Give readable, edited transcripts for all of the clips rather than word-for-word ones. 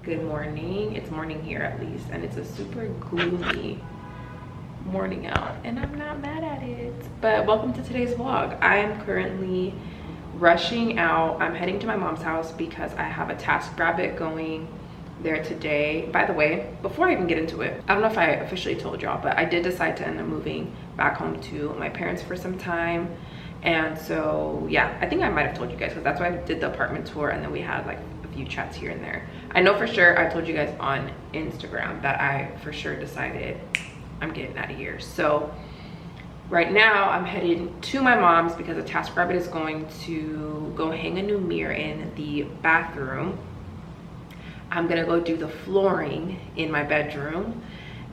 good morning. It's morning here at least, and it's a super gloomy morning out, and I'm not mad at it. But welcome to today's vlog. I am currently rushing out. I'm heading to my mom's house because I have a TaskRabbit going there today. By the way, before I even get into it, I don't know if I officially told y'all, but I did decide to end up moving back home to my parents for some time. And so yeah, I think I might have told you guys, because that's why I did the apartment tour, and then we had like a few chats here and there. I know for sure I told you guys on Instagram that I for sure decided I'm getting out of here. So right now I'm headed to my mom's because the TaskRabbit is going to go hang a new mirror in the bathroom. I'm gonna go do the flooring in my bedroom.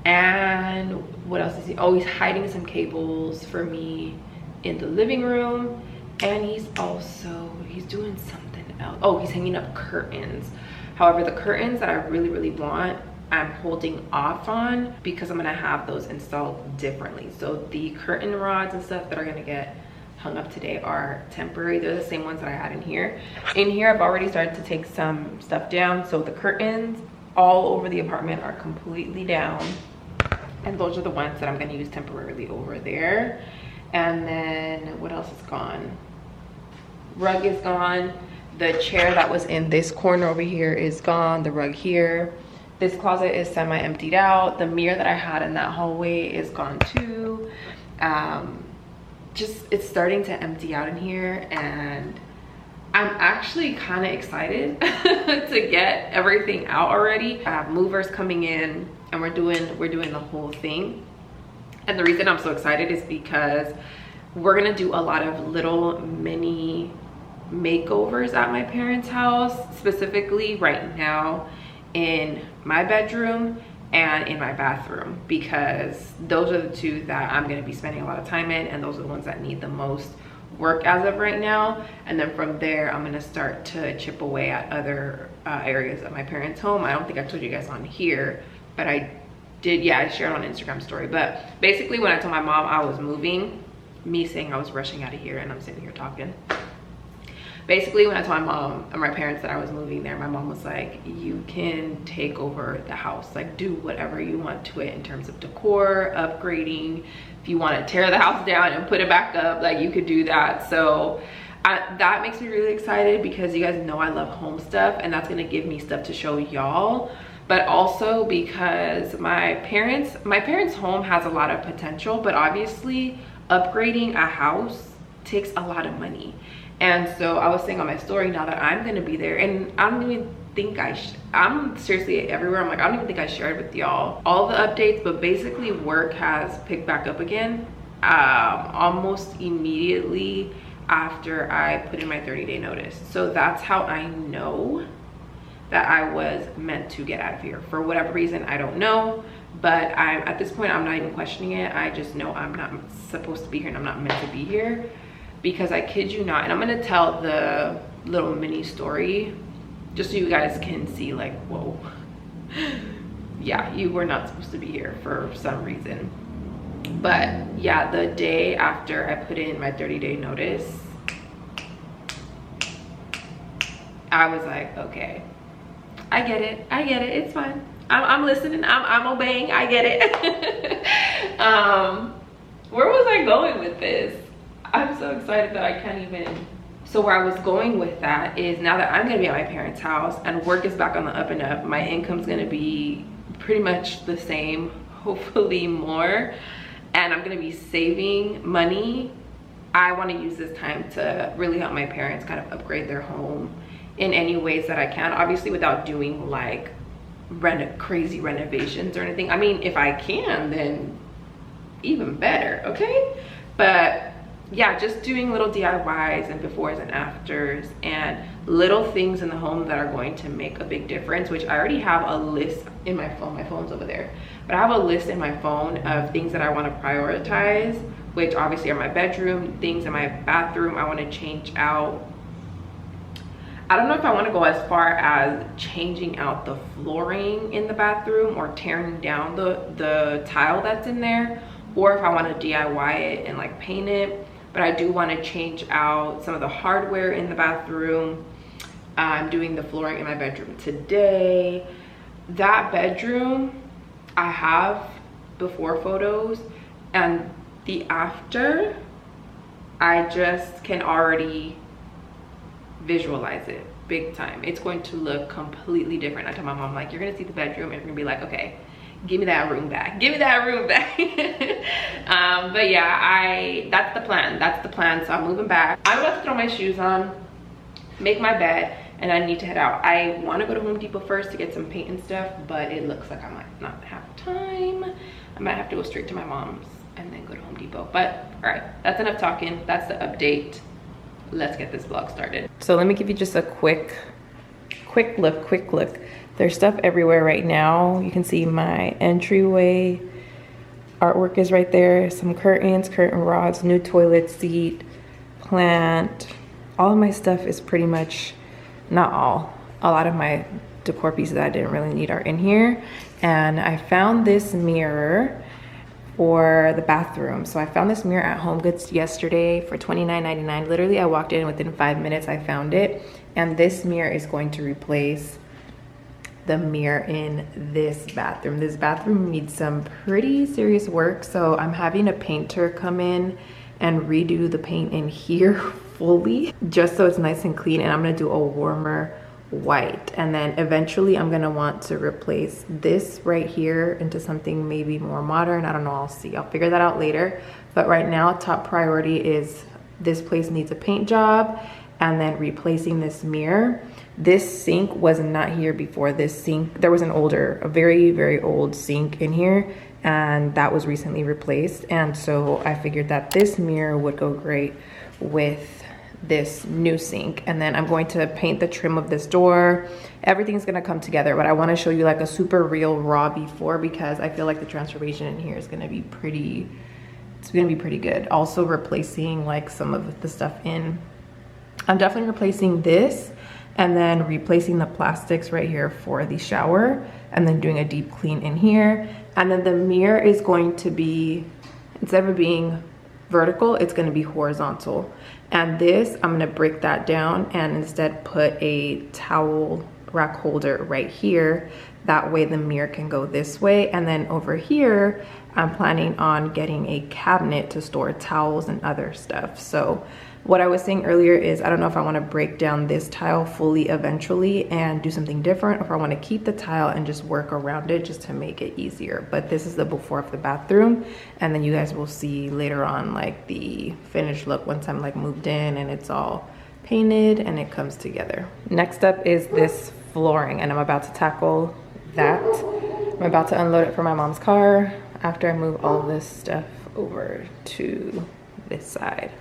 And what else is he? Oh, he's hiding some cables for me in the living room. And he's doing something else. Oh, he's hanging up curtains. However, the curtains that I really want, I'm holding off on because I'm gonna have those installed differently. So the curtain rods and stuff that are gonna get hung up today are temporary. They're the same ones that I had in here. In here, I've already started to take some stuff down. So the curtains all over the apartment are completely down. And those are the ones that I'm gonna use temporarily over there. And then what else is gone? Rug is gone. The chair that was in this corner over here is gone. The rug here. This closet is semi-emptied out. The mirror that I had in that hallway is gone too. Just, it's starting to empty out in here, and I'm actually kind of excited to get everything out already. I have movers coming in, and we're doing the whole thing. And the reason I'm so excited is because we're gonna do a lot of little mini makeovers at my parents' house, specifically right now in my bedroom and in my bathroom, because those are the two that I'm going to be spending a lot of time in, and those are the ones that need the most work as of right now. And then from there, I'm going to start to chip away at other areas of my parents' home. I don't think I told you guys on here, but I did. Yeah, I shared on Instagram story. But basically, when I told my mom I was moving, me saying I was rushing out of here, and I'm sitting here talking. Basically, when I told my mom and my parents that I was moving there, my mom was like, you can take over the house, like do whatever you want to it in terms of decor, upgrading. If you want to tear the house down and put it back up, like you could do that. So that makes me really excited, because you guys know I love home stuff, and that's going to give me stuff to show y'all. But also because my parents' home has a lot of potential, but obviously upgrading a house takes a lot of money. And so I was saying on my story, now that I'm gonna be there, and I don't even think I'm seriously everywhere. I'm like, I don't even think I shared with y'all all the updates, but basically work has picked back up again almost immediately after I put in my 30-day notice. So that's how I know that I was meant to get out of here. For whatever reason, I don't know, but at this point, I'm not even questioning it. I just know I'm not supposed to be here, and I'm not meant to be here. Because I kid you not, and I'm gonna tell the little mini story just so you guys can see, like, whoa, yeah, you were not supposed to be here for some reason. But yeah, the day after I put in my 30-day notice, I was like, okay, I get it, it's fine. I'm listening, I'm obeying, I get it. Where was I going with this? I'm so excited that I can't even. So where I was going with that is, now that I'm gonna be at my parents' house and work is back on the up and up, my income's gonna be pretty much the same, hopefully more, and I'm gonna be saving money. I want to use this time to really help my parents kind of upgrade their home in any ways that I can, obviously without doing like crazy renovations or anything. I mean, if I can, then even better, okay? But yeah, just doing little DIYs and befores and afters and little things in the home that are going to make a big difference, which I already have a list in my phone. My phone's over there. But I have a list in my phone of things that I want to prioritize, which obviously are my bedroom, things in my bathroom I want to change out. I don't know if I want to go as far as changing out the flooring in the bathroom or tearing down the tile that's in there, or if I want to DIY it and like paint it. But I do want to change out some of the hardware in the bathroom. I'm doing the flooring in my bedroom today. that bedroom, I have before photos, and the after, I just can already visualize it big time. It's going to look completely different. I told my mom, like, you're gonna see the bedroom and you're gonna be like, okay, give me that room back, give me that room back. But yeah, that's the plan. So I'm moving back. I'm about to throw my shoes on, make my bed, and I need to head out. I want to go to Home Depot first to get some paint and stuff, but it looks like I might not have time. I might have to go straight to my mom's and then go to Home Depot. But all right, that's enough talking. That's the update. Let's get this vlog started. So let me give you just a quick look. There's stuff everywhere right now. You can see my entryway artwork is right there. Some curtains, curtain rods, new toilet seat, plant. All of my stuff is pretty much, not all, a lot of my decor pieces that I didn't really need are in here. And I found this mirror for the bathroom. So I found this mirror at HomeGoods yesterday for $29.99. Literally, I walked in within 5 minutes, I found it. And this mirror is going to replace the mirror in this bathroom. This bathroom needs some pretty serious work. So I'm having a painter come in and redo the paint in here fully, just so it's nice and clean. And I'm gonna do a warmer white, and then eventually I'm gonna want to replace this right here into something maybe more modern. I don't know, I'll see, I'll figure that out later. But right now, top priority is this place needs a paint job, and then replacing this mirror. This sink was not here before. This sink, there was a very old sink in here, and that was recently replaced. And so I figured that this mirror would go great with this new sink. And then I'm going to paint the trim of this door. Everything's gonna come together, but I want to show you like a super real raw before, because I feel like the transformation in here is gonna be pretty, it's gonna be pretty good. Also replacing like some of the stuff in, I'm definitely replacing this, and then replacing the plastics right here for the shower, and then doing a deep clean in here. And then the mirror is going to be, instead of being vertical, it's going to be horizontal. And this, I'm going to break that down and instead put a towel rack holder right here. That way the mirror can go this way. And then over here, I'm planning on getting a cabinet to store towels and other stuff. So what I was saying earlier is, I don't know if I want to break down this tile fully eventually and do something different, or if I want to keep the tile and just work around it just to make it easier. But this is the before of the bathroom, and then you guys will see later on like the finished look once I'm like moved in and it's all painted and it comes together. Next up is this flooring, and I'm about to tackle that. I'm about to unload it from my mom's car after I move all this stuff over to this side.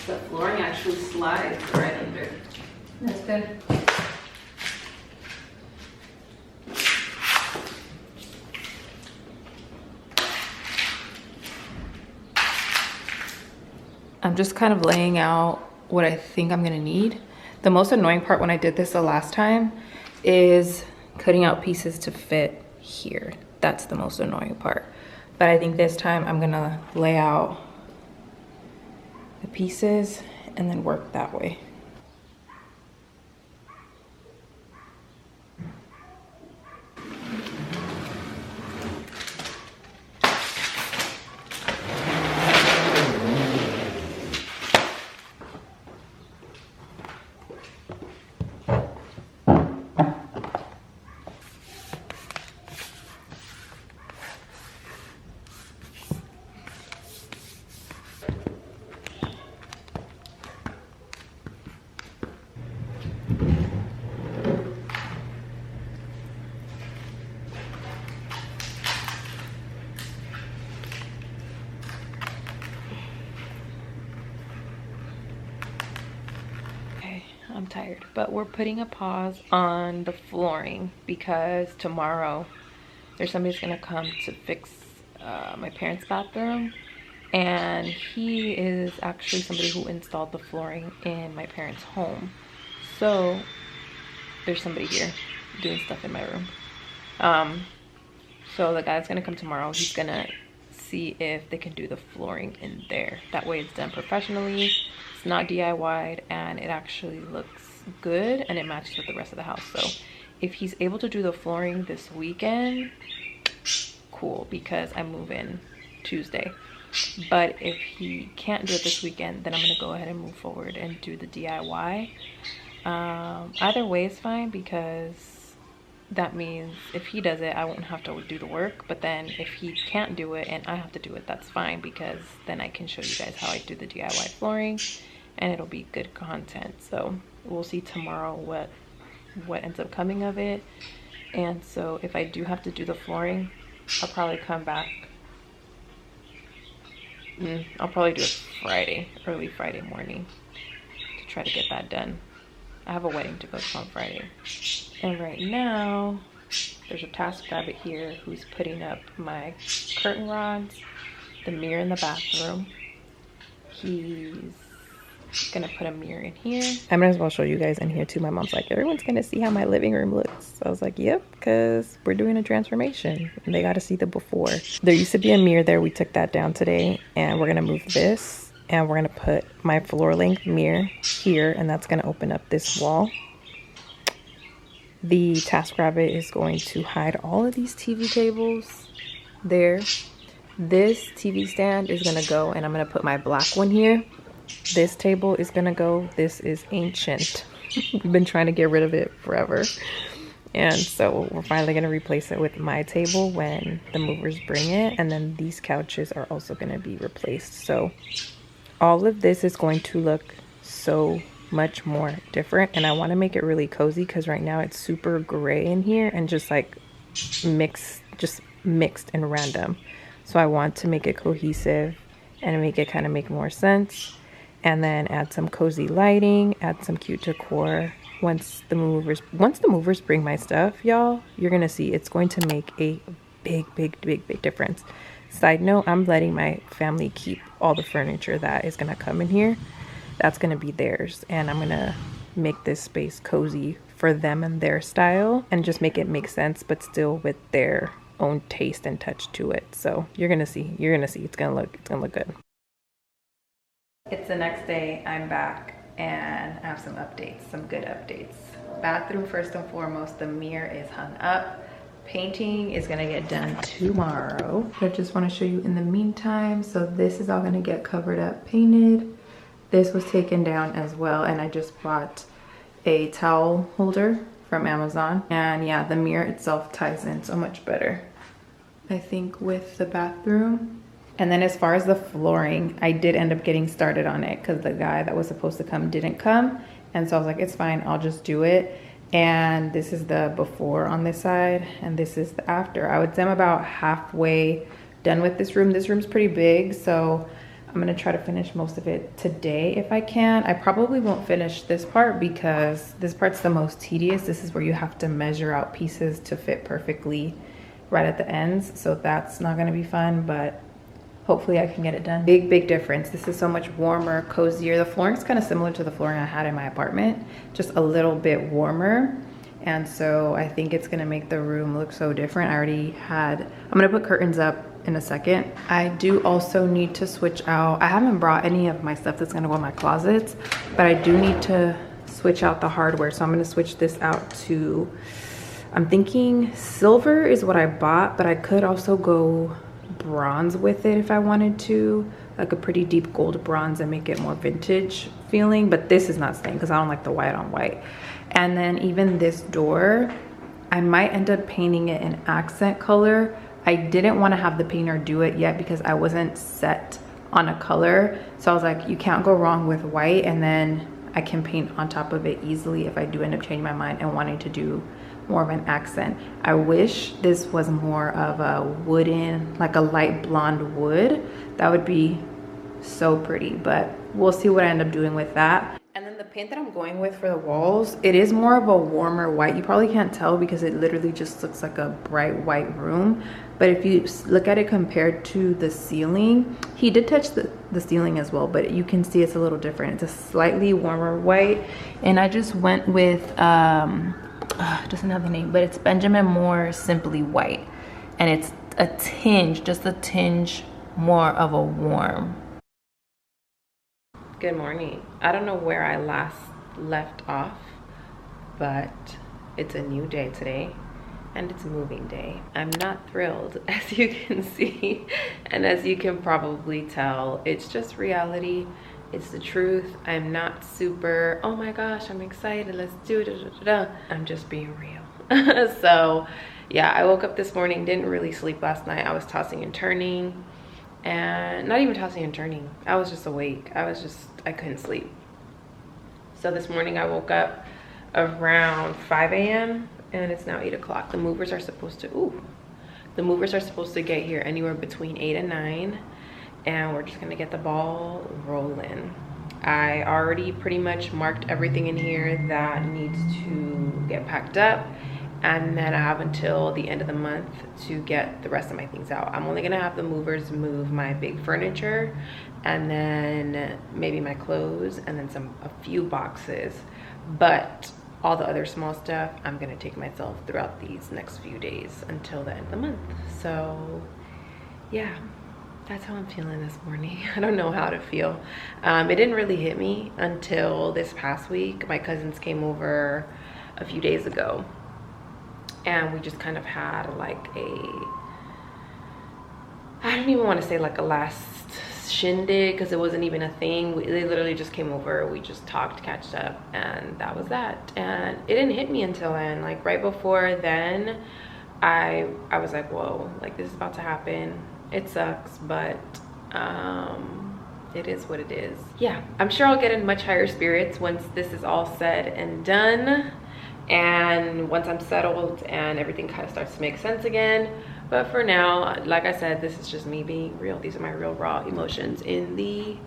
The flooring actually slides right under. That's good. I'm just kind of laying out what I think I'm gonna need. The most annoying part when I did this the last time is cutting out pieces to fit here. That's the most annoying part. But I think this time I'm gonna lay out the pieces and then work that way. I'm tired, but we're putting a pause on the flooring because tomorrow there's somebody that's gonna come to fix my parents' bathroom, and he is actually somebody who installed the flooring in my parents' home. So there's somebody here doing stuff in my room. So the guy's gonna come tomorrow. He's gonna see if they can do the flooring in there. That way it's done professionally, it's not DIY'd, and it actually looks good and it matches with the rest of the house. So if he's able to do the flooring this weekend, cool, because I move in Tuesday. But if he can't do it this weekend, then I'm gonna go ahead and move forward and do the DIY. Either way is fine, because that means if he does it, I won't have to do the work. But then if he can't do it and I have to do it, that's fine, because then I can show you guys how I do the DIY flooring and it'll be good content. So we'll see tomorrow what ends up coming of it. And so if I do have to do the flooring, I'll probably come back. I'll probably do it Friday, early Friday morning, to try to get that done. I have a wedding to go to on Friday. And right now, there's a TaskRabbit here who's putting up my curtain rods, the mirror in the bathroom. He's gonna put a mirror in here. I might as well show you guys in here too. My mom's like, everyone's gonna see how my living room looks. So I was like, yep, because we're doing a transformation and they gotta see the before. There used to be a mirror there. We took that down today, and we're gonna move this, and we're gonna put my floor length mirror here, and that's gonna open up this wall. The TaskRabbit is going to hide all of these TV tables there. This TV stand is gonna go, and I'm gonna put my black one here. This table is gonna go. This is ancient. We've been trying to get rid of it forever. And so we're finally gonna replace it with my table when the movers bring it. And then these couches are also gonna be replaced. So all of this is going to look so much more different, and I want to make it really cozy, because right now it's super gray in here and just like mixed and random. So I want to make it cohesive and make it kind of make more sense, and then add some cozy lighting, add some cute decor. Once the movers bring my stuff, y'all, you're gonna see it's going to make a big difference. Side note, I'm letting my family keep all the furniture that is gonna come in here. That's gonna be theirs, and I'm gonna make this space cozy for them and their style, and just make it make sense, but still with their own taste and touch to it. So you're gonna see, it's gonna look good. It's the next day, I'm back, and I have some updates, some good updates. Bathroom, first and foremost, the mirror is hung up. Painting is gonna get done tomorrow. I just wanna show you in the meantime. So this is all gonna get covered up, painted. This was taken down as well, and I just bought a towel holder from Amazon. And yeah, the mirror itself ties in so much better, I think, with the bathroom. And then as far as the flooring, I did end up getting started on it because the guy that was supposed to come didn't come. And so I was like, it's fine, I'll just do it. And this is the before on this side, and this is the after. I would say I'm about halfway done with this room. This room's pretty big, so I'm gonna try to finish most of it today if I can. I probably won't finish this part because this part's the most tedious. This is where you have to measure out pieces to fit perfectly right at the ends. So that's not gonna be fun, but hopefully I can get it done. Big difference. This is so much warmer, cozier. The flooring's kind of similar to the flooring I had in my apartment, just a little bit warmer. And so I think it's gonna make the room look so different. I'm gonna put curtains up in a second. I do also need to switch out. I haven't brought any of my stuff that's gonna go in my closets, but I do need to switch out the hardware. So I'm gonna switch this out to, I'm thinking silver is what I bought, but I could also go bronze with it if I wanted to, like a pretty deep gold bronze, and make it more vintage feeling. But this is not staying because I don't like the white on white. And then even this door, I might end up painting it an accent color. I didn't want to have the painter do it yet because I wasn't set on a color. So I was like, you can't go wrong with white, and then I can paint on top of it easily if I do end up changing my mind and wanting to do more of an accent. I wish this was more of a wooden, like a light blonde wood. That would be so pretty, but we'll see what I end up doing with that. And then the paint that I'm going with for the walls, it is more of a warmer white. You probably can't tell because it literally just looks like a bright white room. But if you look at it compared to the ceiling, he did touch the ceiling as well, but you can see it's a little different. It's a slightly warmer white. And I just went with, doesn't have the name, but it's Benjamin Moore Simply White. And it's a tinge, just a tinge more of a warm. Good morning. I don't know where I last left off, but it's a new day today and it's moving day. I'm not thrilled, as you can see, and as you can probably tell, it's just reality. It's the truth. I'm not super, oh my gosh, I'm excited, let's do it. I'm just being real. So yeah, I woke up this morning, didn't really sleep last night. I was tossing and turning. And not even tossing and turning, I was just awake. I couldn't sleep. So this morning I woke up around 5 a.m. and it's now 8 o'clock. The movers are supposed to get here anywhere between 8 and 9, and we're just gonna get the ball rolling. I already pretty much marked everything in here that needs to get packed up, and then I have until the end of the month to get the rest of my things out. I'm only gonna have the movers move my big furniture, and then maybe my clothes, and then a few boxes. But all the other small stuff, I'm gonna take myself throughout these next few days until the end of the month. So yeah, that's how I'm feeling this morning. I don't know how to feel. It didn't really hit me until this past week. My cousins came over a few days ago, and we just kind of had like I don't even want to say like a last shindig, because it wasn't even a thing. They literally just came over, we just talked, catched up, and that was that. And it didn't hit me until then, like right before then, I was like, whoa, like this is about to happen. It sucks, but it is what it is. Yeah, I'm sure I'll get in much higher spirits once this is all said and done, and once I'm settled and everything kind of starts to make sense again. But for now, like I said, this is just me being real. These are my real raw emotions in the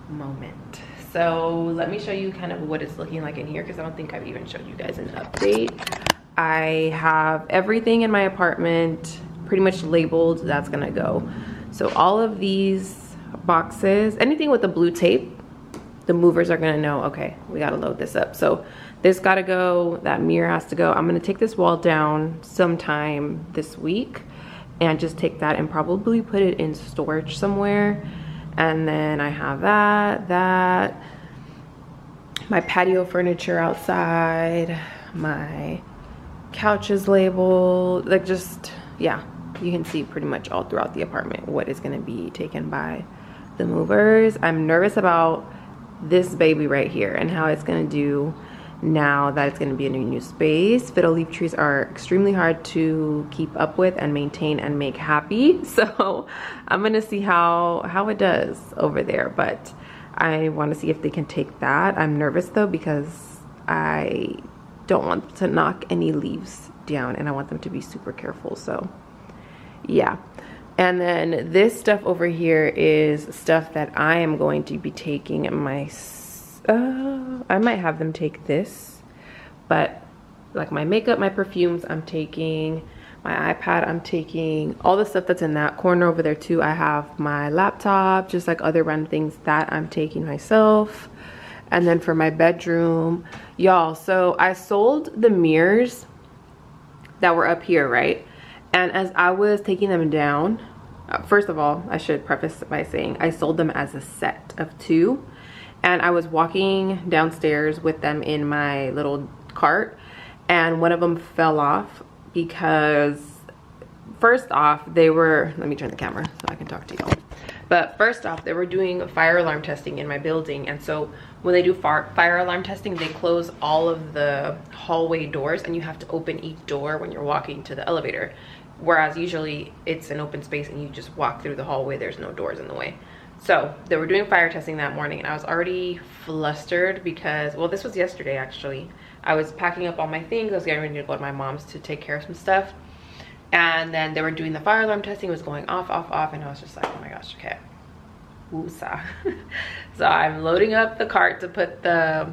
moment. So let me show you kind of what it's looking like in here, because I don't think I've even showed you guys an update. I have everything in my apartment pretty much labeled. That's gonna go. So all of these boxes, anything with the blue tape, the movers are gonna know, okay, we gotta load this up. So this gotta go, that mirror has to go. I'm gonna take this wall down sometime this week and just take that and probably put it in storage somewhere. And then I have that, my patio furniture outside, my couch is labeled, like just, yeah, you can see pretty much all throughout the apartment what is gonna be taken by the movers. I'm nervous about this baby right here and how it's gonna do now that it's going to be in a new space. Fiddle leaf trees are extremely hard to keep up with and maintain and make happy, so I'm going to see how it does over there. But I want to see if they can take that. I'm nervous though, because I don't want to knock any leaves down and I want them to be super careful. So yeah. And then this stuff over here is stuff that I am going to be taking I might have them take this, but like my makeup, my perfumes, I'm taking. My iPad, I'm taking. All the stuff that's in that corner over there too. I have my laptop, just like other random things that I'm taking myself. And then for my bedroom, y'all, so I sold the mirrors that were up here, right? And as I was taking them down, first of all, I should preface by saying I sold them as a set of 2. And I was walking downstairs with them in my little cart, and one of them fell off because, first off, they were, let me turn the camera so I can talk to y'all. But first off, they were doing fire alarm testing in my building. And so when they do fire alarm testing, they close all of the hallway doors and you have to open each door when you're walking to the elevator. Whereas usually it's an open space and you just walk through the hallway, there's no doors in the way. So they were doing fire testing that morning and I was already flustered because, well, this was yesterday actually. I was packing up all my things. I was getting ready to go to my mom's to take care of some stuff. And then they were doing the fire alarm testing. It was going off, and I was just like, oh my gosh, okay. Woosah. So I'm loading up the cart to put the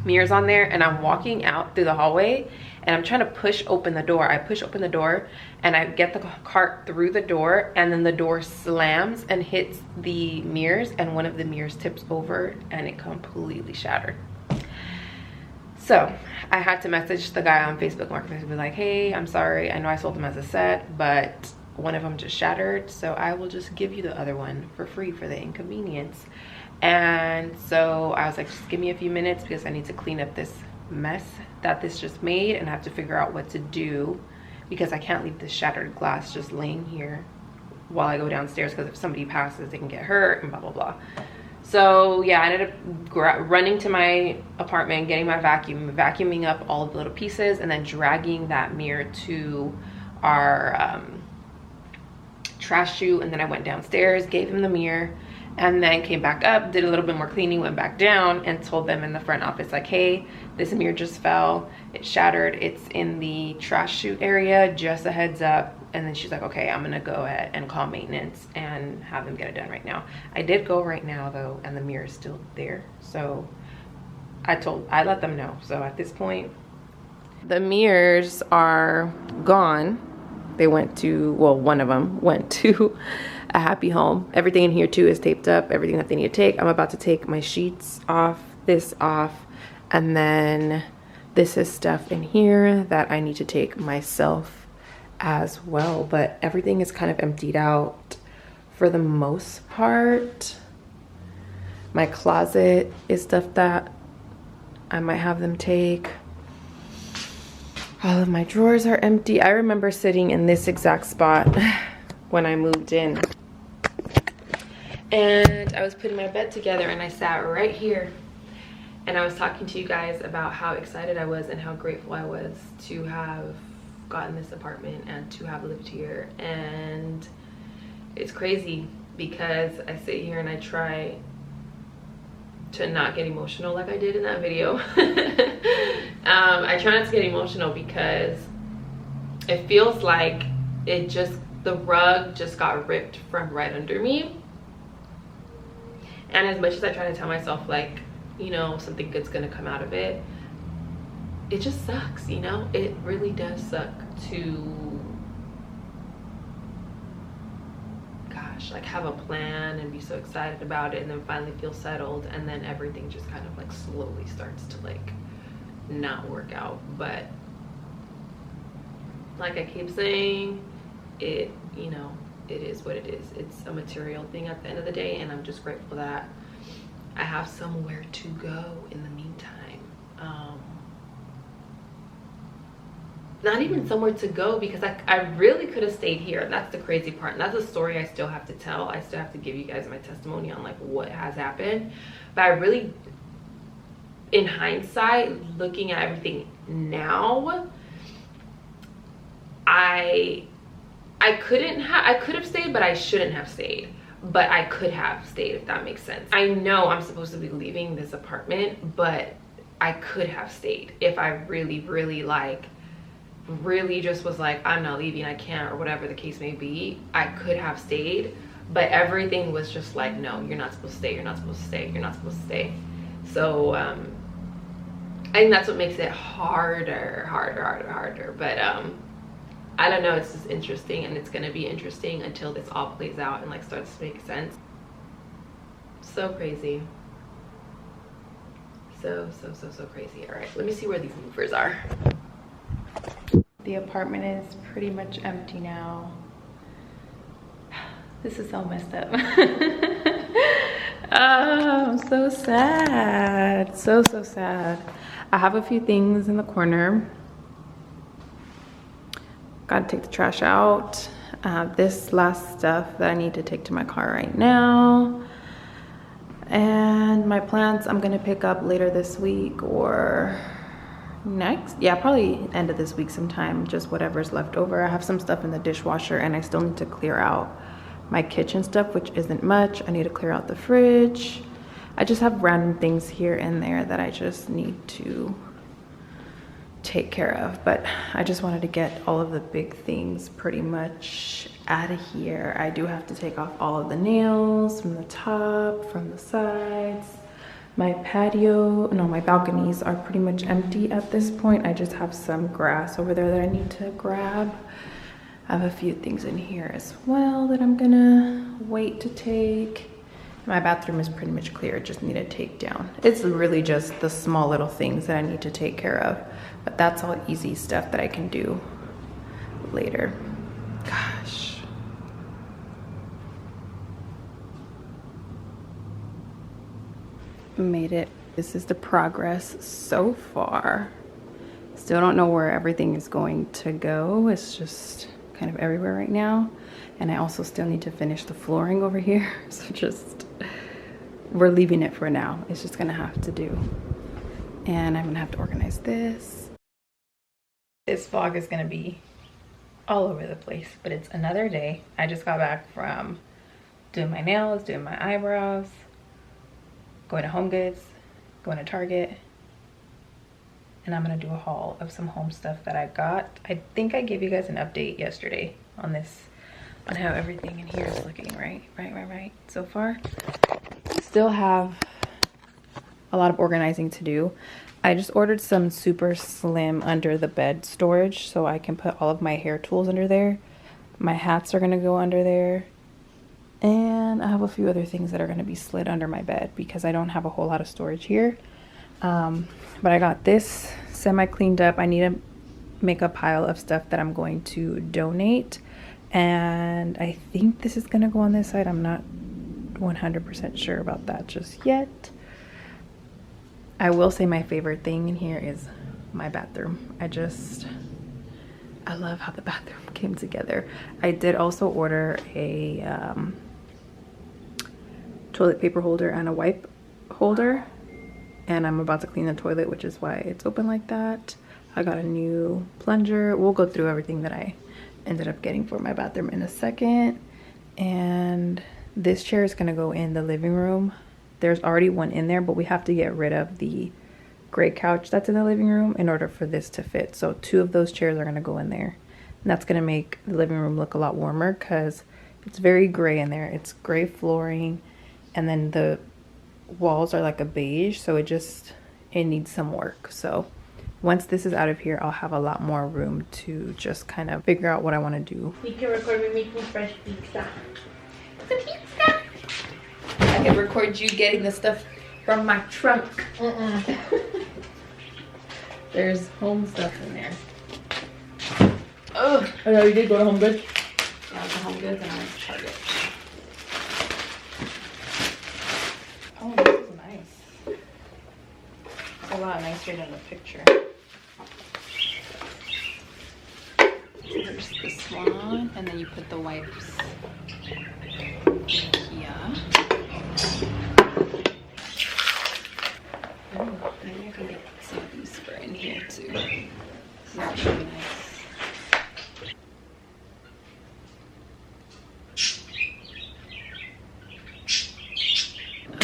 mirrors on there, and I'm walking out through the hallway and I'm trying to push open the door. I push open the door and I get the cart through the door, and then the door slams and hits the mirrors, and one of the mirrors tips over and it completely shattered. So I had to message the guy on Facebook Marketplace and be like, hey, I'm sorry, I know I sold them as a set, but one of them just shattered, so I will just give you the other one for free for the inconvenience. And so I was like, just give me a few minutes because I need to clean up this mess that this just made, and I have to figure out what to do because I can't leave this shattered glass just laying here while I go downstairs, because if somebody passes they can get hurt and blah blah blah. So yeah, I ended up running to my apartment, getting my vacuum, vacuuming up all the little pieces, and then dragging that mirror to our trash chute. And then I went downstairs, gave him the mirror, and then came back up, did a little bit more cleaning, went back down, and told them in the front office like, hey, this mirror just fell, it shattered, it's in the trash chute area, just a heads up. And then she's like, okay, I'm gonna go ahead and call maintenance and have them get it done right now. I did go right now though, and the mirror is still there, so I let them know. So at this point, the mirrors are gone. They went to, well, one of them went to a happy home. Everything in here too is taped up, everything that they need to take. I'm about to take my sheets off, this off, and then this is stuff in here that I need to take myself as well. But everything is kind of emptied out for the most part. My closet is stuff that I might have them take. All of my drawers are empty. I remember sitting in this exact spot when I moved in, and I was putting my bed together, and I sat right here and I was talking to you guys about how excited I was and how grateful I was to have gotten this apartment and to have lived here. And it's crazy because I sit here and I try to not get emotional like I did in that video. I try not to get emotional because it feels like the rug just got ripped from right under me. And as much as I try to tell myself like, you know, something good's gonna come out of it, it just sucks, you know? It really does suck to, gosh, like have a plan and be so excited about it and then finally feel settled, and then everything just kind of like slowly starts to like not work out. But like I keep saying, it, you know, it is what it is. It's a material thing at the end of the day, and I'm just grateful that I have somewhere to go in the meantime. Not even somewhere to go, because I really could have stayed here. That's the crazy part, and that's a story I still have to tell. I still have to give you guys my testimony on like what has happened. But I really, in hindsight, looking at everything now, I could have stayed, but I shouldn't have stayed. But I could have stayed, if that makes sense. I know I'm supposed to be leaving this apartment, but I could have stayed if I really just was like, I'm not leaving, I can't, or whatever the case may be. I could have stayed, but everything was just like, no, you're not supposed to stay, you're not supposed to stay, you're not supposed to stay. So I think that's what makes it harder. But I don't know, it's just interesting, and it's gonna be interesting until this all plays out and like starts to make sense. So crazy. So crazy. All right, let me see where these movers are. The apartment is pretty much empty now. This is so messed up. Oh, I'm so sad. So sad. I have a few things in the corner. Gotta take the trash out. This last stuff that I need to take to my car right now. And my plants I'm gonna pick up later this week or next. Yeah, probably end of this week sometime, just whatever's left over. I have some stuff in the dishwasher, and I still need to clear out my kitchen stuff, which isn't much. I need to clear out the fridge. I just have random things here and there that I just need to take care of, but I just wanted to get all of the big things pretty much out of here. I do have to take off all of the nails from the top, from the sides, My patio, no, my balconies are pretty much empty at this point. I just have some grass over there that I need to grab. I have a few things in here as well that I'm gonna wait to take. My bathroom is pretty much clear, just need to take down. It's really just the small little things that I need to take care of, but that's all easy stuff that I can do later. Gosh. Made it. This is the progress so far. Still don't know where everything is going to go. It's just kind of everywhere right now. And I also still need to finish the flooring over here. So just, we're leaving it for now. It's just gonna have to do. And I'm gonna have to organize this. This vlog is gonna be all over the place, but it's another day. I just got back from doing my nails, doing my eyebrows, going to HomeGoods, going to Target, and I'm gonna do a haul of some home stuff that I got. I think I gave you guys an update yesterday on this, on how everything in here is looking, right so far. Still have a lot of organizing to do. I just ordered some super slim under the bed storage so I can put all of my hair tools under there. My hats are gonna go under there. And I have a few other things that are gonna be slid under my bed because I don't have a whole lot of storage here. But I got this semi cleaned up. I need to make a pile of stuff that I'm going to donate. And I think this is gonna go on this side. I'm not 100% sure about that just yet. I will say my favorite thing in here is my bathroom. I love how the bathroom came together. I did also order a toilet paper holder and a wipe holder, and I'm about to clean the toilet, which is why it's open like that. I got a new plunger. We'll go through everything that I ended up getting for my bathroom in a second. And this chair is gonna go in the living room. There's already one in there, but we have to get rid of the gray couch that's in the living room in order for this to fit. So 2 of those chairs are gonna go in there. And that's gonna make the living room look a lot warmer because it's very gray in there. It's gray flooring, and then the walls are like a beige, so it needs some work. So once this is out of here, I'll have a lot more room to just kind of figure out what I want to do. You can record me making fresh pizza. I can record you getting the stuff from my trunk. There's home stuff in there. Oh, Oh, you did go to HomeGoods? yeah, the HomeGoods and I went to Target. Oh, this is nice. It's a lot nicer than the picture. There's this one, and then you put the wipes here. Oh, maybe I can get some of these for in here too. This is actually nice.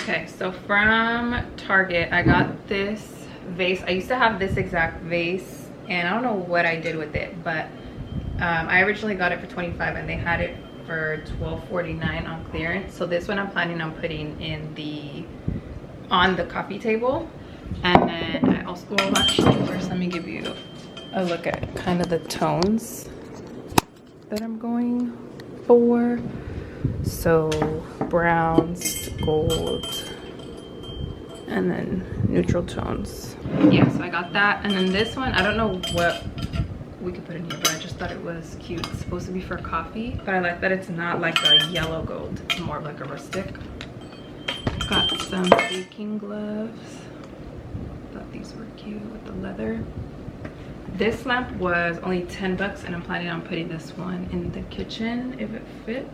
Okay, so from Target, I got this vase. I used to have this exact vase, and I don't know what I did with it, but I originally got it for $25, and they had it for $12.49 on clearance. So this one I'm planning on putting in on the coffee table. And then I also, well, actually first let me give you a look at kind of the tones that I'm going for. So browns, gold, and then neutral tones. Yeah, so I got that. And then this one, I don't know what we could put in here, but I just thought it was cute. It's supposed to be for coffee, but I like that it's not like a yellow gold. It's more of like a rustic. Got some baking gloves. Thought these were cute with the leather. This lamp was only 10 bucks, and I'm planning on putting this one in the kitchen if it fits.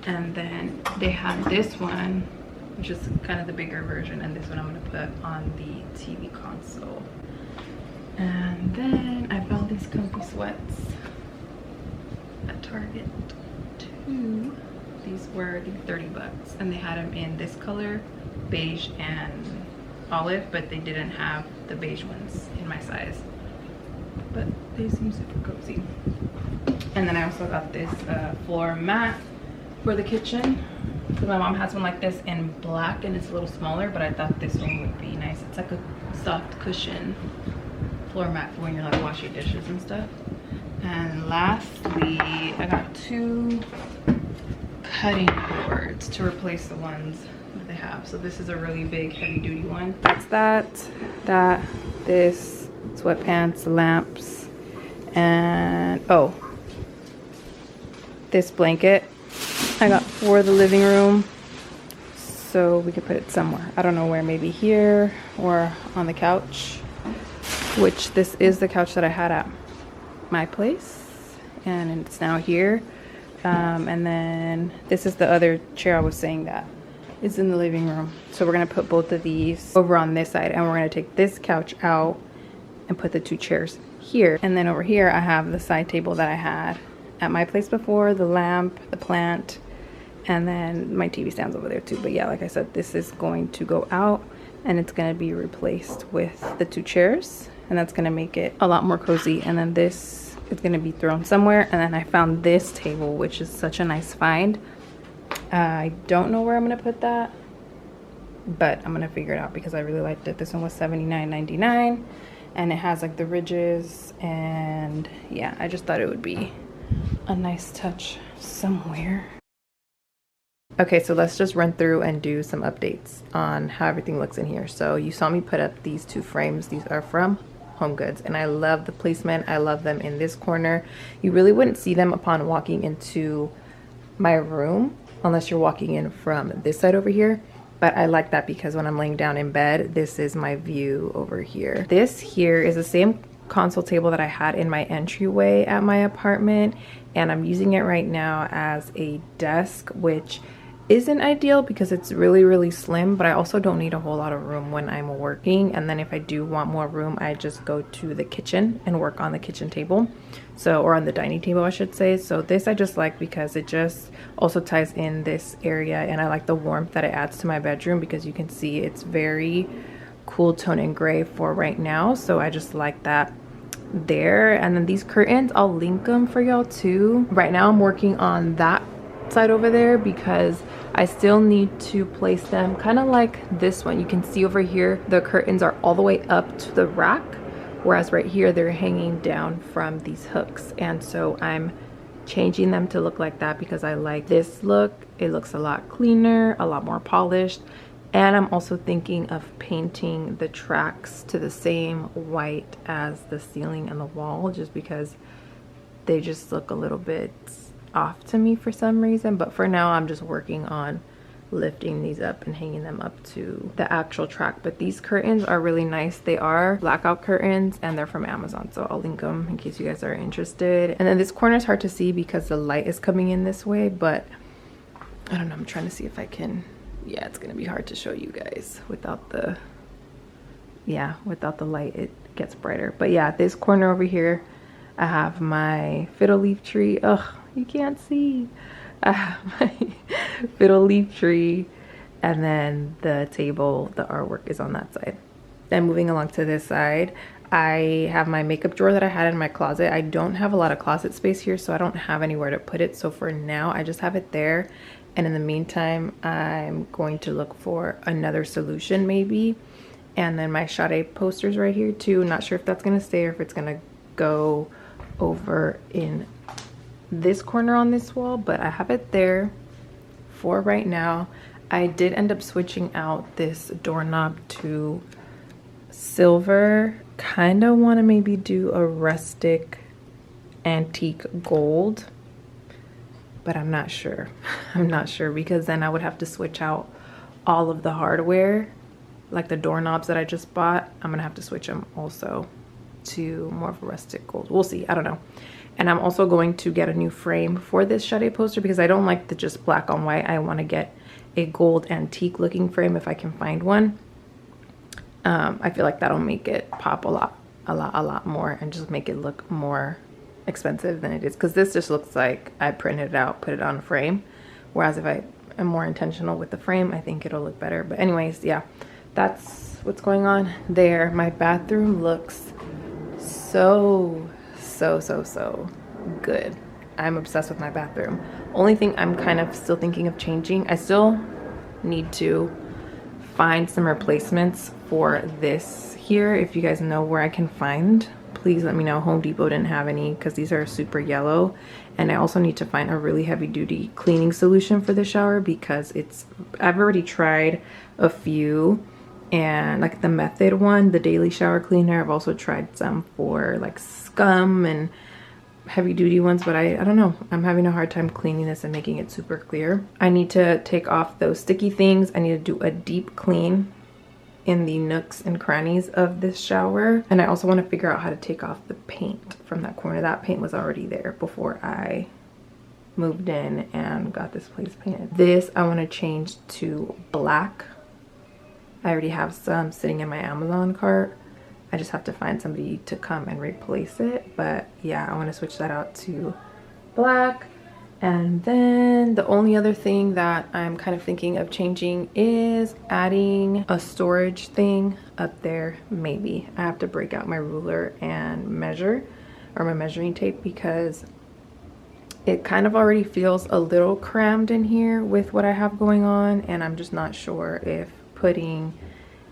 And then they have this one, which is kind of the bigger version, and this one I'm gonna put on the TV console. And then I found these comfy sweats at Target too. These were 30 bucks, and they had them in this color, beige and olive, but they didn't have the beige ones in my size. But they seem super cozy. And then I also got this floor mat for the kitchen. So my mom has one like this in black and it's a little smaller, but I thought this one would be nice. It's like a soft cushion floor mat for when you're like washing dishes and stuff. And lastly, I got 2 cutting boards to replace the ones that they have. So this is a really big heavy duty one. That's this, sweatpants, lamps, and oh, this blanket I got for the living room, so we could put it somewhere. I don't know where, maybe here or on the couch, which this is the couch that I had at my place and it's now here. And then this is the other chair I was saying that is in the living room. So we're gonna put both of these over on this side, and we're gonna take this couch out and put the 2 chairs here. And then over here I have the side table that I had at my place before, the lamp, the plant, and then my TV stands over there too. But yeah, like I said, this is going to go out and it's gonna be replaced with the 2 chairs, and that's gonna make it a lot more cozy. And then this is gonna be thrown somewhere. And then I found this table, which is such a nice find. I don't know where I'm gonna put that, but I'm gonna figure it out because I really liked it. This one was $79.99 and it has like the ridges, and yeah, I just thought it would be a nice touch somewhere. Okay, so let's just run through and do some updates on how everything looks in here. So you saw me put up these 2 frames. These are from HomeGoods, and I love the placement. I love them in this corner. You really wouldn't see them upon walking into my room unless you're walking in from this side over here. But I like that because when I'm laying down in bed, this is my view over here. This here is the same console table that I had in my entryway at my apartment, and I'm using it right now as a desk, which isn't ideal because it's really slim, but I also don't need a whole lot of room when I'm working. And then if I do want more room, I just go to the kitchen and work on the kitchen table, so, or on the dining table I should say. So this I just like because it just also ties in this area, and I like the warmth that it adds to my bedroom because you can see it's very cool tone and gray for right now. So I just like that there. And then these curtains, I'll link them for y'all too. Right now I'm working on that side over there because I still need to place them kind of like this one. You can see over here the curtains are all the way up to the rack, whereas right here they're hanging down from these hooks. And so I'm changing them to look like that because I like this look. It looks a lot cleaner, a lot more polished. And I'm also thinking of painting the tracks to the same white as the ceiling and the wall, just because they just look a little bit off to me for some reason. But for now I'm just working on lifting these up and hanging them up to the actual track. But these curtains are really nice. They are blackout curtains and they're from Amazon, so I'll link them in case you guys are interested. And then this corner is hard to see because the light is coming in this way, but I don't know, I'm trying to see if I can. Yeah, it's gonna be hard to show you guys without the light. It gets brighter. But yeah, this corner over here I have my fiddle leaf tree. Ugh, you can't see. I have my fiddle leaf tree, and then the table, the artwork is on that side. Then moving along to this side, I have my makeup drawer that I had in my closet. I don't have a lot of closet space here, so I don't have anywhere to put it. So for now, I just have it there. And in the meantime, I'm going to look for another solution maybe. And then my Sade posters right here too. Not sure if that's gonna stay or if it's gonna go over in this corner on this wall, but I have it there for right now. I did end up switching out this doorknob to silver. Kind of want to maybe do a rustic antique gold, but I'm not sure. I'm not sure because then I would have to switch out all of the hardware, like the doorknobs that I just bought. I'm gonna have to switch them also to more of a rustic gold. We'll see, I don't know. And I'm also going to get a new frame for this Sade poster because I don't like the just black on white. I want to get a gold antique looking frame if I can find one. I feel like that'll make it pop a lot more and just make it look more expensive than it is, because this just looks like I printed it out, put it on a frame, whereas if I am more intentional with the frame, I think it'll look better. But anyways, yeah, that's what's going on there. My bathroom looks so good. I'm obsessed with my bathroom. Only thing I'm kind of still thinking of changing, I still need to find some replacements for this here. If you guys know where I can find, please let me know. Home Depot didn't have any because these are super yellow. And I also need to find a really heavy duty cleaning solution for the shower because I've already tried a few, and like the Method one, the daily shower cleaner, I've also tried some for like scum and heavy duty ones, but I don't know, I'm having a hard time cleaning this and making it super clear. I need to take off those sticky things. I need to do a deep clean in the nooks and crannies of this shower, and I also want to figure out how to take off the paint from that corner. That paint was already there before I moved in and got this place painted. This I want to change to black. I already have some sitting in my Amazon cart. I just have to find somebody to come and replace it. But yeah, I want to switch that out to black. And then the only other thing that I'm kind of thinking of changing is adding a storage thing up there. Maybe I have to break out my ruler and measure, or my measuring tape, because it kind of already feels a little crammed in here with what I have going on, and I'm just not sure if putting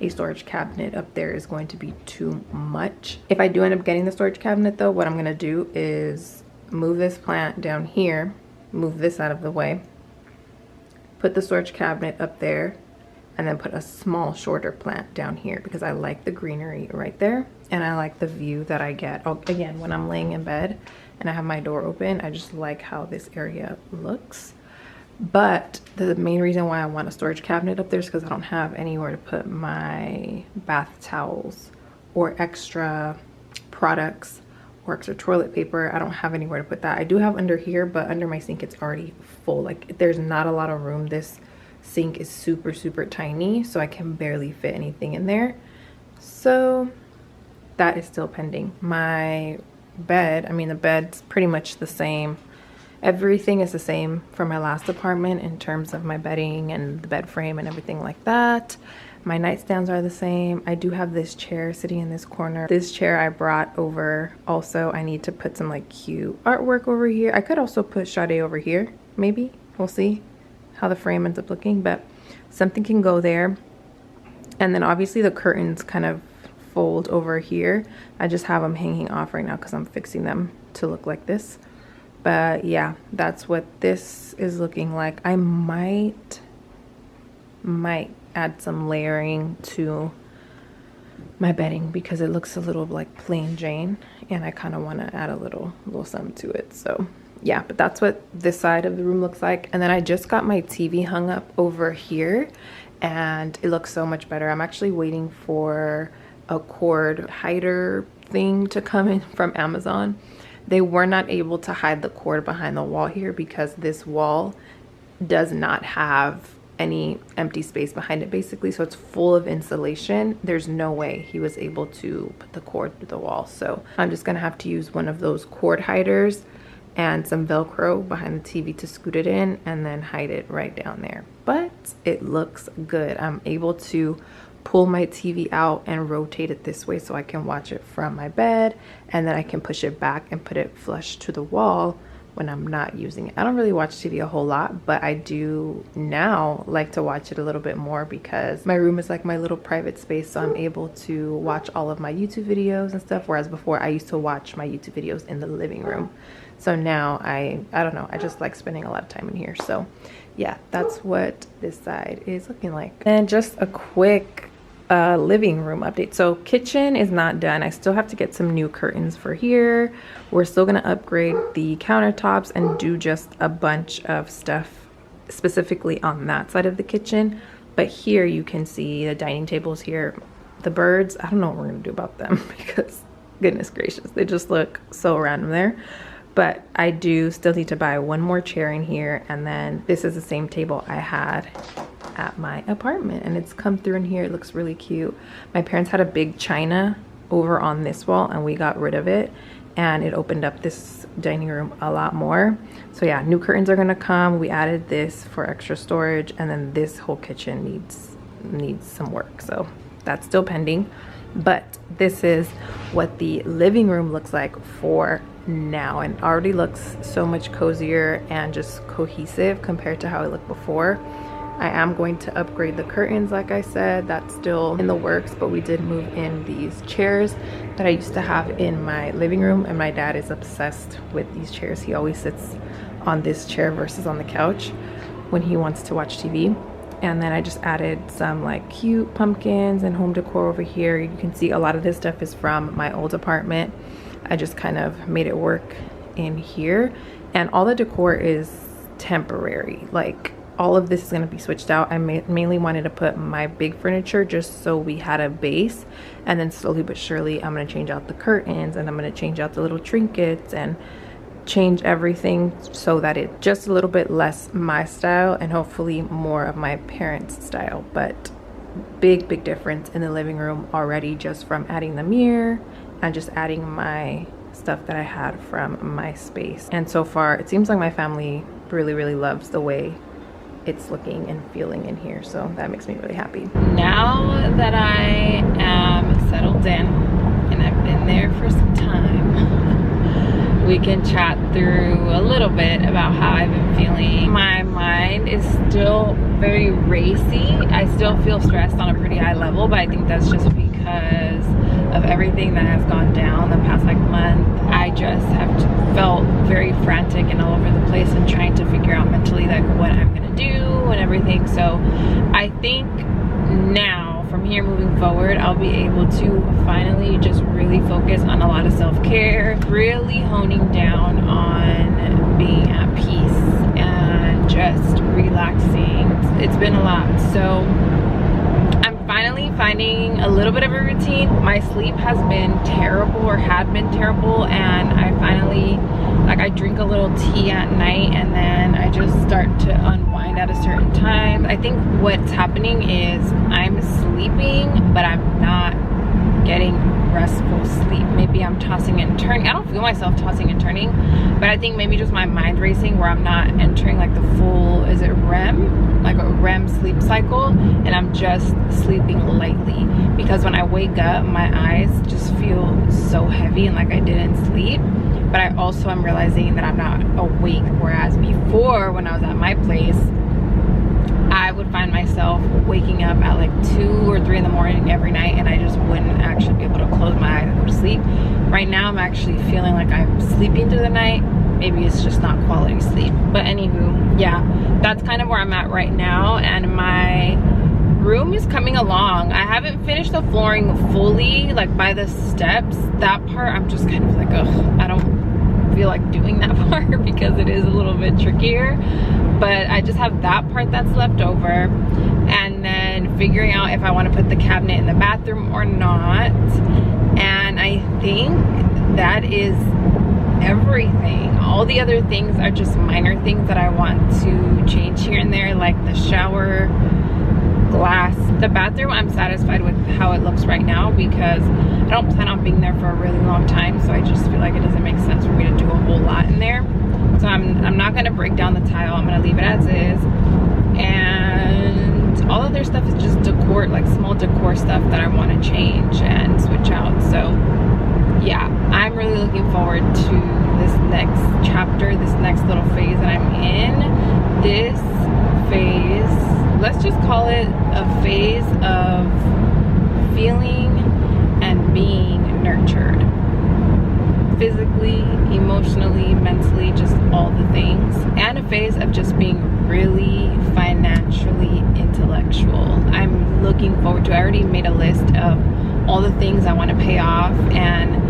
a storage cabinet up there is going to be too much. If I do end up getting the storage cabinet though, what I'm gonna do is move this plant down here, move this out of the way, put the storage cabinet up there, and then put a small shorter plant down here because I like the greenery right there, and I like the view that I get. Again, when I'm laying in bed and I have my door open, I just like how this area looks. But the main reason why I want a storage cabinet up there is because I don't have anywhere to put my bath towels or extra products or extra toilet paper. I don't have anywhere to put that. I do have under here, but under my sink it's already full. Like, there's not a lot of room. This sink is super tiny, so I can barely fit anything in there. So that is still pending. My bed, I mean, the bed's pretty much the same. Everything is the same from my last apartment in terms of my bedding and the bed frame and everything like that. My nightstands are the same. I do have this chair sitting in this corner. This chair I brought over. Also, I need to put some like cute artwork over here. I could also put Sade over here, maybe. We'll see how the frame ends up looking, but something can go there. And then obviously the curtains kind of fold over here. I just have them hanging off right now because I'm fixing them to look like this. But yeah, that's what this is looking like. I might add some layering to my bedding because it looks a little like plain Jane, and I kind of want to add a little something to it. So yeah, but that's what this side of the room looks like. And then I just got my TV hung up over here, and it looks so much better. I'm actually waiting for a cord hider thing to come in from Amazon. They were not able to hide the cord behind the wall here because this wall does not have any empty space behind it basically, so it's full of insulation. There's no way he was able to put the cord through the wall, so I'm just gonna have to use one of those cord hiders and some Velcro behind the TV to scoot it in and then hide it right down there. But it looks good. I'm able to pull my TV out and rotate it this way so I can watch it from my bed, and then I can push it back and put it flush to the wall when I'm not using it. I don't really watch TV a whole lot, but I do now like to watch it a little bit more because my room is like my little private space, so I'm able to watch all of my YouTube videos and stuff, whereas before I used to watch my YouTube videos in the living room. So now I don't know, I just like spending a lot of time in here. So yeah, that's what this side is looking like. And just a quick living room update. So kitchen is not done. I still have to get some new curtains for here. We're still going to upgrade the countertops and do just a bunch of stuff specifically on that side of the kitchen. But here you can see the dining tables here. The birds, I don't know what we're going to do about them because goodness gracious, they just look so random there. But I do still need to buy one more chair in here, and then this is the same table I had at my apartment, and it's come through in here. It looks really cute. My parents had a big china over on this wall and we got rid of it, and it opened up this dining room a lot more. So yeah, new curtains are gonna come. We added this for extra storage, and then this whole kitchen needs some work, so that's still pending. But this is what the living room looks like for now, and it already looks so much cozier and just cohesive compared to how it looked before. I am going to upgrade the curtains, like I said. That's still in the works, but we did move in these chairs that I used to have in my living room, and my dad is obsessed with these chairs. He always sits on this chair versus on the couch when he wants to watch TV. And then I just added some like cute pumpkins and home decor over here. You can see a lot of this stuff is from my old apartment. I just kind of made it work in here, and all the decor is temporary. Like all of this is going to be switched out. I mainly wanted to put my big furniture just so we had a base, and then slowly but surely I'm going to change out the curtains, and I'm going to change out the little trinkets and change everything so that it's just a little bit less my style and hopefully more of my parents' style. But big difference in the living room already, just from adding the mirror and just adding my stuff that I had from my space. And so far it seems like my family really loves the way it's looking and feeling in here, so that makes me really happy. Now that I am settled in and I've been there for some time, we can chat through a little bit about how I've been feeling. My mind is still very racy. I still feel stressed on a pretty high level, but I think that's just because of everything that has gone down the past like month. I just have felt very frantic and all over the place and trying to figure out mentally like what I'm gonna do and everything. So I think now from here moving forward, I'll be able to finally just really focus on a lot of self-care, really honing down on being at peace and just relaxing. It's been a lot. So I'm finally finding a little bit of a routine. My sleep has been terrible, or had been terrible, and I finally, like, I drink a little tea at night and then I just start to unwind at a certain time. I think what's happening is I'm sleeping, but I'm not getting restful sleep. Maybe I'm tossing and turning. I don't feel myself tossing and turning, but I think maybe just my mind racing, where I'm not entering like the full, is it REM? Like a REM sleep cycle, and I'm just sleeping lightly, because when I wake up my eyes just feel so heavy and like I didn't sleep. But I also am realizing that I'm not awake, whereas before when I was at my place, I would find myself waking up at like 2 or 3 in the morning every night, and I just wouldn't actually be able to close my eyes and go to sleep. Right now I'm actually feeling like I'm sleeping through the night. Maybe it's just not quality sleep. But anywho, yeah, that's kind of where I'm at right now, and my room is coming along. I haven't finished the flooring fully, like by the steps. That part I'm just kind of like, ugh, I don't feel like doing that part because it is a little bit trickier. But I just have that part that's left over, and then figuring out if I want to put the cabinet in the bathroom or not. And I think that is everything. All the other things are just minor things that I want to change here and there, like the shower glass. The bathroom, I'm satisfied with how it looks right now because I don't plan on being there for a really long time, so I just feel like it doesn't make sense for me to do a whole lot in there. So I'm not going to break down the tile. I'm going to leave it as is, and all other stuff is just decor, like small decor stuff that I want to change and switch out. So yeah, I'm really looking forward to this next chapter, this next little phase that I'm in. This phase, let's just call it a phase of feeling and being nurtured. Physically, emotionally, mentally, just all the things. And a phase of just being really financially intellectual. I'm looking forward to, I already made a list of all the things I want to pay off, and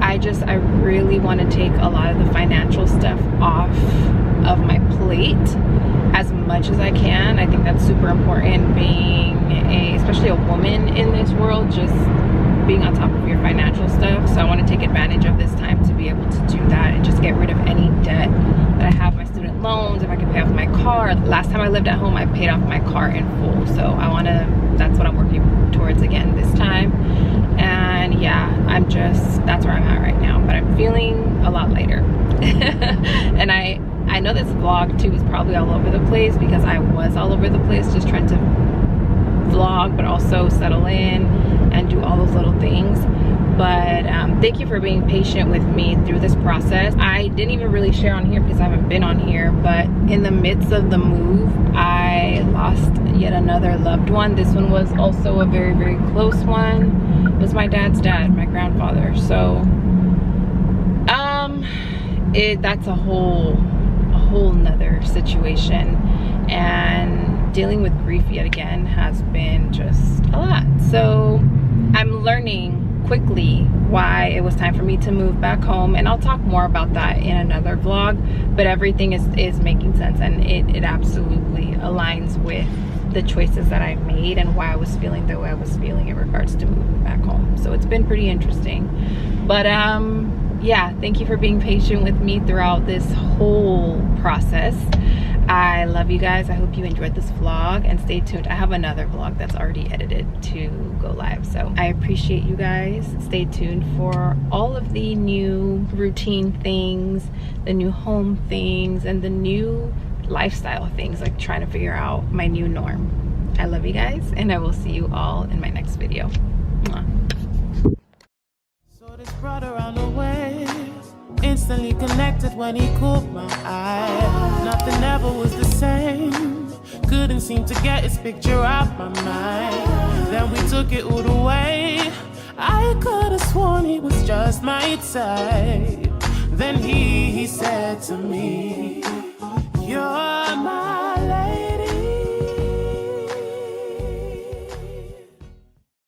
I really want to take a lot of the financial stuff off of my plate as much as I can. I think that's super important, being especially a woman in this world, just being on top of your financial stuff. So I want to take advantage of this time to be able to do that and just get rid of any debt that I have, my student loans, if I can pay off my car. Last time I lived at home, I paid off my car in full. So I want to, that's what I'm working towards again this time. And yeah, that's where I'm at right now, but I'm feeling a lot lighter. And I know this vlog too is probably all over the place, because I was all over the place just trying to vlog but also settle in and do all those little things. But thank you for being patient with me through this process. I didn't even really share on here because I haven't been on here, but in the midst of the move, I lost yet another loved one. This one was also a very, very close one. It was my dad's dad, my grandfather. So that's a whole nother situation, and dealing with grief yet again has been just a lot. So I'm learning quickly why it was time for me to move back home, and I'll talk more about that in another vlog, but everything is making sense, and it absolutely aligns with the choices that I've made and why I was feeling the way I was feeling in regards to moving back home. So it's been pretty interesting. But yeah, thank you for being patient with me throughout this whole process. I love you guys. I hope you enjoyed this vlog, and stay tuned. I have another vlog that's already edited to go live, so I appreciate you guys. Stay tuned for all of the new routine things, the new home things, and the new lifestyle things, like trying to figure out my new norm. I love you guys, and I will see you all in my next video. Mwah. So this brought around the way, instantly connected when he caught my eye. Nothing ever was the same, couldn't seem to get his picture out my mind. Then we took it all the way, I could have sworn he was just my type. Then he said to me, you're my